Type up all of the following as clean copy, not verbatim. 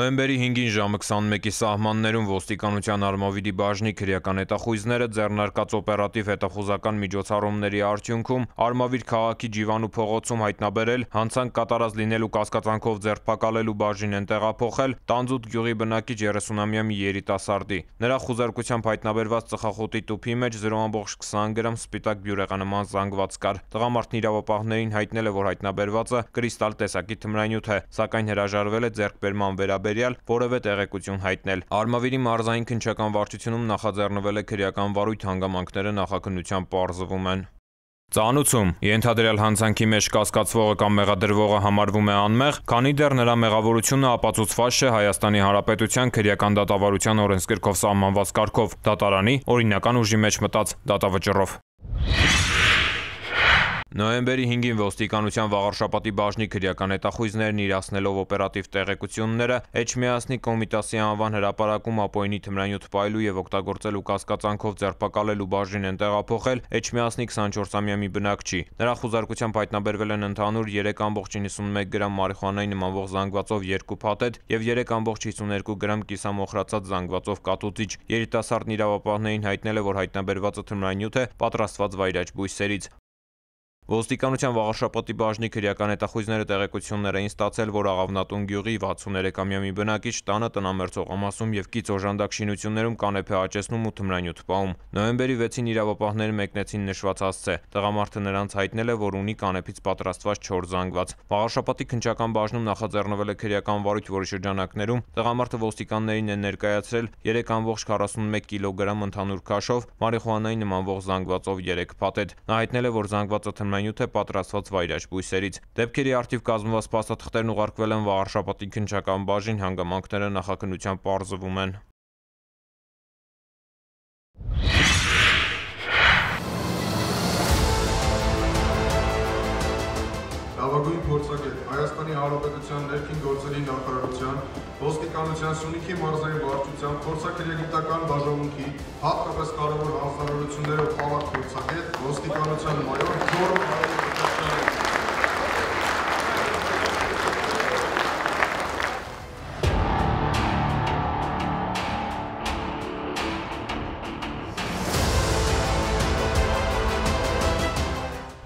Նոյեմբերի 5-ին ժամը 21-ի սահմաններում ոստիկանության Արմավիրի բաժնի քրեական հետախույզները ձեռնարկած օպերատիվ հետախուզական միջոցառումների արդյունքում Արմավիր քաղաքի Ջիվանու փողոցում հայտնաբերել, հանցանք կատարած լինելու կասկածանքով ձերբակալելու բաժին են տեղափոխել Տանձուտ գյուղի բնակիչ 30-ամյա մի երիտասարդի։ Նրա խուզարկությամբ հայտնաբերված ծխախոտի տուփի մեջ 0.20 գրամ սպիտակ բյուրեղանման զանգված կար։ Տղամարդն իրավապահներին հայտնել է, որ հայտնաբերվածը կրիստալ տեսակի թմրանյութ է, սակայն հրաժարվել է ձեռքբերման վերաբերյալ որևէ տեղեկություն հայտնել։ Արմավիրի մարզային քննչական վարչությունում նախաձեռնվել է քրեական վարույթ, հանգամանքները նախաքննությամբ պարզվում են։ Ծանուցում ենթադրյալ հանցանքի մեջ կասկածվողը կամ մեղադրվողը համարվում է անմեղ, քանի դեռ նրա մեղավորությունը ապացուցված չէ Հայաստանի Հանրապետության քրեական դատավարության օրենսգրքով սահմանված կարգով, դատարանի օրինական ուժի մեջ մտած դատավճռով։ Նոյեմբերի 5-ին ոստիկանության Վաղարշապատի բաժնի քրեական հետախույզներն իրացնելով օպերատիվ տեղեկությունները Էջմիածնի Կոմիտասի անվան հրապարակում ապօրինի թմրանյութ պայելու եւ օգտագործելու կասկածանքով ձերբակալելու բաժին են տեղափոխել Էջմիածնի 24-ամյա մի բնակչի։ Նրա խուզարկությամբ հայտնաբերվել են ընդհանուր 3.91 գրամ մարիխուանայի նմանվող զանգվածով 2 փաթեթ եւ 3.52 գրամ կիսամոխրացած զանգվածով կատուցիչ։ Երիտասարդն իրավապահներին հայտնել է, որ հայտնաբերվածը թմրանյութ է պատրաստված վայրաճ բույսերից։ Ոստիկանության Վաղարշապատի բաժնի քրեական հետախույզները տեղեկություններ էին ստացել, որ Աղավնատուն գյուղի 63-ամյա մի բնակիչ տանը տնամերձ օղամասում եւ կից օժանդակ շինություններում կանեփե աճեցնում ու թմրանյութ պահում։ Նոյեմբերի 6-ին իրավապահները մեկնեցին նշված հասցե։ Տղամարդը նրանց հայտնել է, որ ունի կանեփից պատրաստված 4 զանգված։ Վաղարշապատի քննչական բաժնում նախաձեռնվել է քրեական վարույթ, որի շրջանակներում տղամարդը ոստիկաններին է ներկայացրել 3.41 կիլոգրամ ընդհանուր քաշով մարիխուանայի նմանվող զանգվածով 3 փաթեթ։ Նա հայտնել է, որ զանգվածը թմրանյութ է պատրաստված վայրաճ բույսերից։ Դեպքերի առթիվ կազմված փաստաթղթերն ուղարկվել են Վաղարշապատի քննչական բաժին, հանգամանքները նախաքննությամբ պարզվում են։ Լավագույն փորձագետ Հայաստանի Հանրապետության ներքին գործերի նախարարության ոստիկանության Սյունիքի մարզային վարչության փորձաքրեգիտական բաժանմունքի հատկապես կարևոր հանձնարարություններով խաղաղ փորձագետ ոստիկանության մայոր Գյորգ Հայրապետյանը։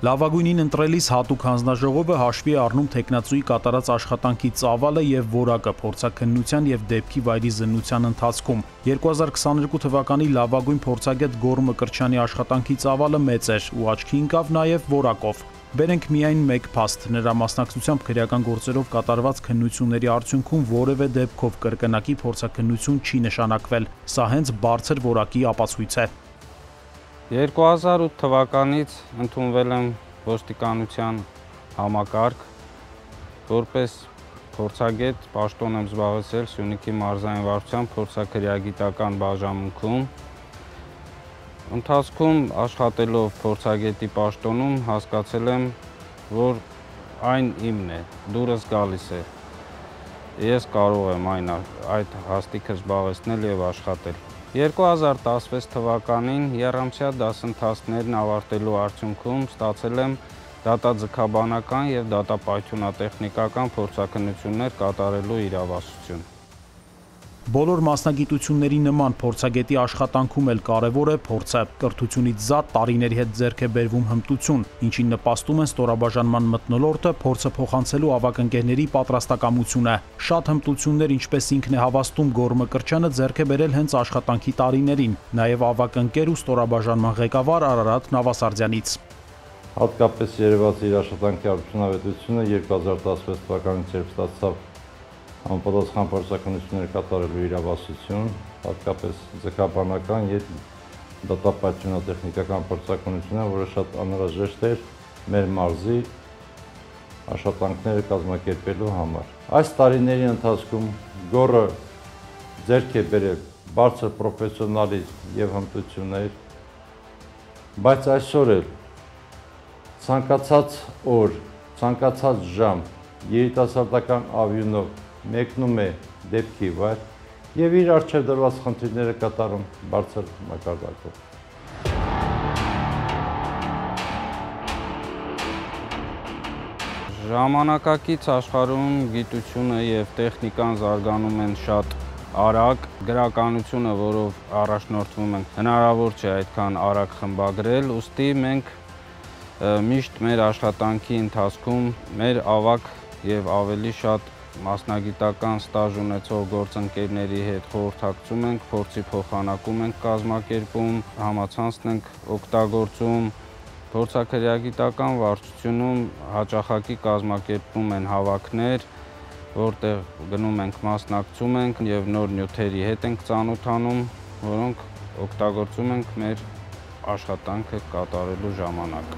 Լավագույնին ընտրելիս հատուկ հանձնաժողովը հաշվի է առնում թեկնածուի կատարած աշխատանքի ծավալը եւ որակը փորձաքննության եւ դեպքի վայրի զննության ընթացքում։ 2022 թվականի լավագույն փորձագետ Գոռ Մկրտչյանի աշխատանքի ծավալը մեծ էր ու աչքի ընկավ նաեւ որակով։ Բերենք միայն մեկ փաստ, նրա մասնակցությամբ քրեական գործերով կատարված քննությունների արդյունքում որևէ դեպքով կրկնակի փորձաքննություն չի նշանակվել։ Սա հենց բարձր որակի ապացույց է։ 2008 թվականից ընդունվել եմ ոստիկանության համակարգ, որպես փորձագետ պաշտոն եմ զբաղեցրել Սյունիքի մարզային վարչության փորձաքրեագիտական բաժանմունքում։ Ընթացքում աշխատելով փորձագետի պաշտոնում հասկացել եմ, որ այն իմն է, դուրս գալիս է։ Ես կարող եմ այդ հաստիքը զբաղեցնել եւ աշխատել։ 2016 թվականին եռամսյա դասընթացներն ավարտելու արդյունքում ստացել եմ դատաձգաբանական եւ դատապայթյունատեխնիկական փորձաքննություններ կատարելու իրավասություն։ Բոլոր մասնագիտությունների նման փորձագետի աշխատանքում էլ կարևոր է փորձը։ Կրթությունից զատ տարիների հետ ձեռք է բերվում հմտություն, ինչին նպաստում են ստորաբաժանման մթնոլորտը, փորձը փոխանցելու ավագ ընկերների պատրաստակամությունը։ Շատ հմտություններ, ինչպես ինքն է հավաստում Գոռ Մկրտչյանը, ձեռք է բերել հենց աշխատանքի տարիներին, նաև ավագ ընկեր ու ստորաբաժանման ղեկավար Արարատ Նավասարդյանից։ Հատկապես երևաց իր աշխատանքի արդյունավետությունը 2016 թվականից երբ ստացավ համապատասխան փորձաքննություններ կատարելու իրավասություն, հատկապես ձգաբանական եւ դատապայթյունատեխնիկական փորձաքննությունը, որը շատ անհրաժեշտ էր մեր մարզի աշխատանքները կազմակերպելու համար։ Այս տարիների ընթացքում Գոռը ձեռք է բերել բարձր պրոֆեսիոնալիզմ եւ հմտություններ, բայց այսօր էլ ցանկացած օր, ցանկացած ժամ երիտասարդական ավյունով մեկնում է դեպքի վայր եւ իր առջեւ դրված խնդիրները կատարում բարձր մակարդակով։ Ժամանակակից աշխարհում գիտությունը եւ տեխնիկան զարգանում են շատ արագ, գրականությունը, որով առաջնորդվում ենք, հնարավոր չէ այդքան արագ խմբագրել, ուստի մենք միշտ մեր աշխատանքի ընթացքում մեր ավագ եւ ավելի շատ մասնագիտական ստաժ ունեցող գործընկերների հետ խորհրդակցում ենք, փորձի փոխանակում ենք կազմակերպում, համացանցն ենք օգտագործում, փորձաքրեագիտական վարչությունում հաճախակի կազմակերպում են հավաքներ, որտեղ գնում ենք, մասնակցում ենք եւ նոր նյութերի հետ ենք ծանոթանում, որոնք օգտագործում ենք մեր աշխատանքը կատարելու ժամանակ։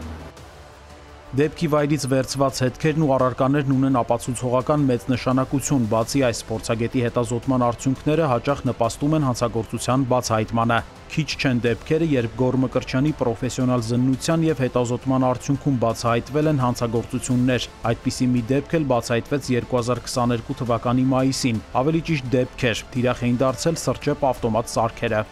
Դեպքի վայրից վերցված հետքերն ու առարկաներն ունեն ապացուցողական մեծ նշանակություն, բացի այս փորձագետի հետազոտման արդյունքները հաճախ նպաստում են հանցագործության բացահայտմանը։ Քիչ չեն դեպքերը, երբ Գոռ Մկրտչյանի պրոֆեսիոնալ զննության եւ հետազոտման արդյունքում բացահայտվել են հանցագործություններ։ Այդպիսի մի դեպք էլ բացահայտվեց 2022 թվականի մայիսին։ Ավելի ճիշտ դեպքեր, թիրախ էին դարձել սրճեպ ավտոմատ սարքերը։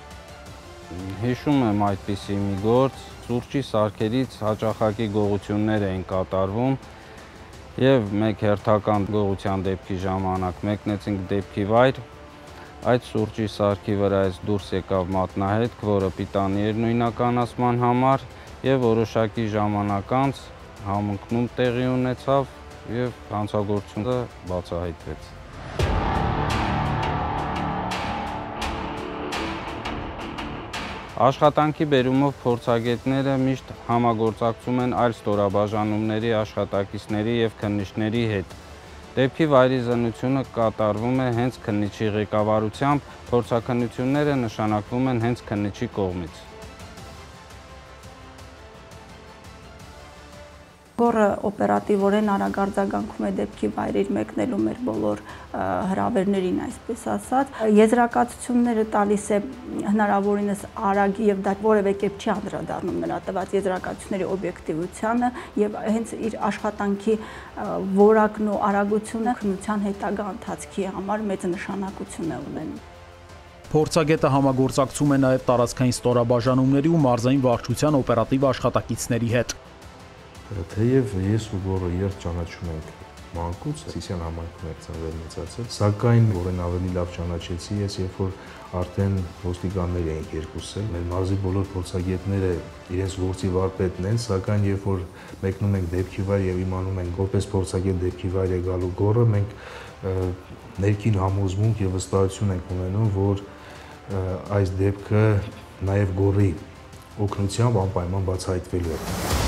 Հիշում եմ այդպիսի մի գործ, սուրճի սարքերից հաճախակի գողություններ էին կատարվում եւ մեկ հերթական գողության դեպքի ժամանակ մեկնեցինք դեպքի վայր, այդ սուրճի սարքի վրայից դուրս եկավ մատնահետք, որը պիտանի էր նույնականացման համար եւ որոշակի ժամանակ անց համընկնում տեղի ունեցավ եւ հանցագործությունը բացահայտվեց։ Աշխատանքի բերումով փորձագետները միշտ համագործակցում են այլ ստորաբաժանումների աշխատակիցների եւ քննիչների հետ։ Դեպքի վայրի զննությունը կատարվում է հենց քննիչի ղեկավարությամբ, փորձաքննությունները նշանակվում են հենց քննիչի կողմից։ Գոռը օպերատիվորեն արագ արձագանքում է դեպքի վայրեր մեկնելու մեր բոլոր հրավերներին, այսպես ասած։ Եզրակացությունները տալիս է հնարավորինս արագ եւ դա որևէ կերպ չի անդրադառնում նրա տված եզրակացությունների օբյեկտիվությանը եւ հենց իր աշխատանքի որակն ու արագությունը քննության հետագա ընթացքի համար մեծ նշանակություն է ունենում։ Փորձագետը համագործակցում է նաեւ տարածքային ստորաբաժանումների ու մարզային վարչության օպերատիվ աշխատակիցների հետ։ Թեև ես ու Գոռը երբ ճանաչում ենք մանկուց, Սիսիան համայնքում էր ծնվել մեծացել, սակայն որն ավելի լավ ճանաչեցի ես, երբ որ արդեն ոստիկաններ էինք երկուսը, մեր մարզի բոլոր փորձագետները իրենց գործի վարպետն են, սակայն երբ որ մեկնում ենք դեպքի վայր եւ իմանում ենք որպես փորձագետ դեպքի վայր է գալու Գոռը, մենք ներքին համոզմունք եւ վստահություն ենք ունենում, որ այս դեպքը նաեւ Գոռի օգնությամբ անպայման բացահայտվելու է։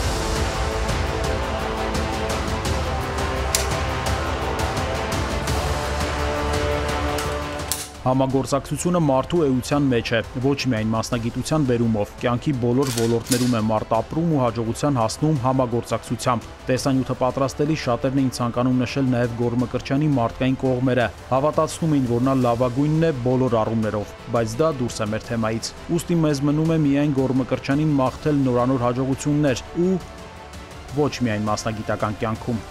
Համագործակցությունը մարդու էության մեջ է, ոչ միայն մասնագիտության բերումով, կյանքի բոլոր ոլորտներում է մարդ ապրում ու հաջողության հասնում համագործակցությամբ։ Տեսանյութը պատրաստելի շատերն էին ցանկանում նշել նաև Գոռ Մկրտչյանի մարդկային կողմերը, հավատացնում էին, որ նա լավագույնն է բոլոր առումներով, բայց դա դուրս է մեր թեմայից։ Ուստի մեզ մնում է միայն Գոռ Մկրտչյանին մաղթել նորանոր հաջողություններ ու ոչ միայն մասնագիտական կյանքում։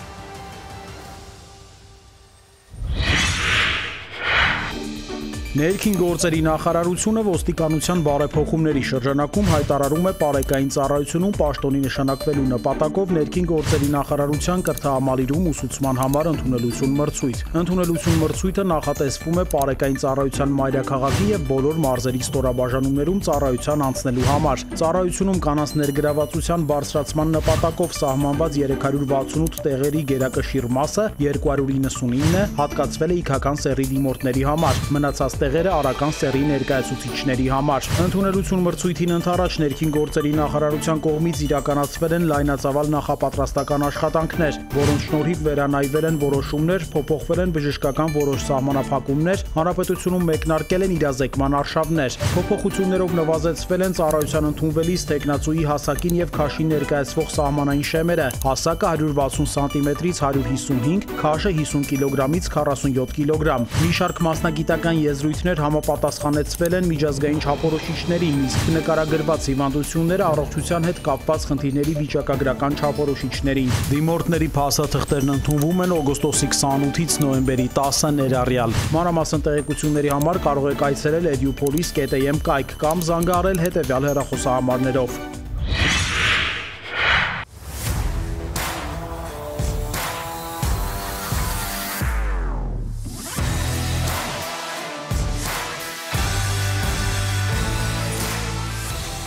Ներքին գործերի նախարարությունը ոստիկանության բարեփոխումների շրջանակում հայտարարում է պարեկային ծառայությունում պաշտոնի նշանակվելու նպատակով ներքին գործերի նախարարության կրթահամալիրում ուսուցման համար ընդունելություն մրցույթ։ Ընդունելություն մրցույթը նախատեսվում է պարեկային ծառայության մայրաքաղաքի եւ բոլոր մարզերի ստորաբաժանումներում ծառայության անցնելու համար։ Ծառայությունում կանանց ներգրավվածության բարձրացման նպատակով սահմանված 368 տեղերի գերակշիռ մասը 299 հատկացվել է իգական սեռի դիմորդների համար։ Մնացած տեղերը արական սեռի ներկայացուցիչների համար։ Ընդունելություն մրցույթին ընդառաջ ներքին գործերի նախարարության կողմից իրականացվել են լայնածավալ նախապատրաստական աշխատանքներ, որոնց շնորհիվ վերանայվել են որոշումներ, փոփոխվել են բժշկական որոշ սահմանափակումներ, հանրապետությունում մեկնարկել են իրազեկման արշավներ։ Փոփոխություններով նվազեցվել են ծառայության ընդունվելիս տեխնացուի հասակին եւ քաշին ներկայացվող սահմանային շեմերը, հասակը 160 սանտիմետրից 155, քաշը 50 կիլոգրամից 47 կիլոգրամ։ Մի շարք մասնագիտական եզրույթներ համապատասխանեցվել են միջազգային չափորոշիչներին, իսկ նկարագրված հիվանդությունները առողջության հետ կապված խնդիրների վիճակագրական չափորոշիչներին։ Դիմորդների փաստաթղթերն ընդունվում են օգոստոսի 28-ից նոյեմբերի 10-ը ներառյալ։ Մանրամասն տեղեկությունների համար կարող եք այցելել edupolis.am կայք կամ զանգահարել հետևյալ հեռախոսահամարներով։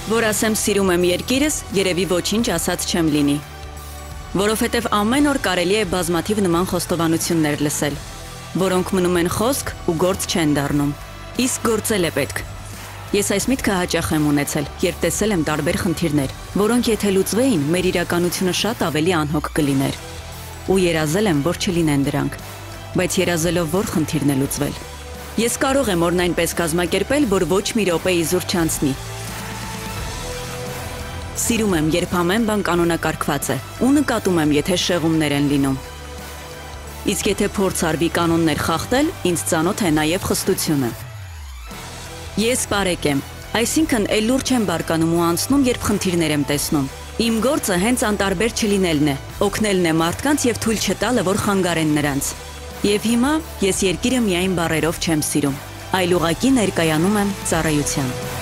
Որ ասեմ սիրում եմ երկիրս, երևի ոչինչ ասած չեմ լինի։ Որովհետև ամեն օր կարելի է բազմաթիվ նման խոստովանություններ լսել, որոնք մնում են խոսք ու գործ չեն դառնում։ Իսկ գործել է պետք։ Ես այս միտքը հաճախ եմ ունեցել, երբ տեսել եմ տարբեր խնդիրներ, որոնք եթե լուծվեին, մեր իրականությունը շատ ավելի անհոգ կլիներ։ Ու երազել եմ, որ չլինեն դրանք, բայց երազելով որ խնդիրն է լուծվել։ Ես կարող եմ օրն այնպես կազմակերպել, որ ոչ մի րոպե իզուր չանցնի։ Սիրում եմ, երբ ամեն բան կանոնակարգված է, ու նկատում եմ, եթե շեղումներ են լինում։ Իսկ եթե փորձ արվի կանոններ խախտել, ինձ ծանոթ է նաև խստությունը։ Ես բարեկ եմ, այսինքն էլ լուրջ եմ բարկանում ու անցնում, երբ խնդիրներ եմ տեսնում։ Իմ գործը հենց անտարբեր չլինելն է, օգնելն է մարդկանց եւ թույլ չտալը, որ խանգարեն նրանց։ Եվ հիմա ես երկիրը միայն բառերով չեմ սիրում, այլ ուղղակի ներկայանում եմ ծառայության։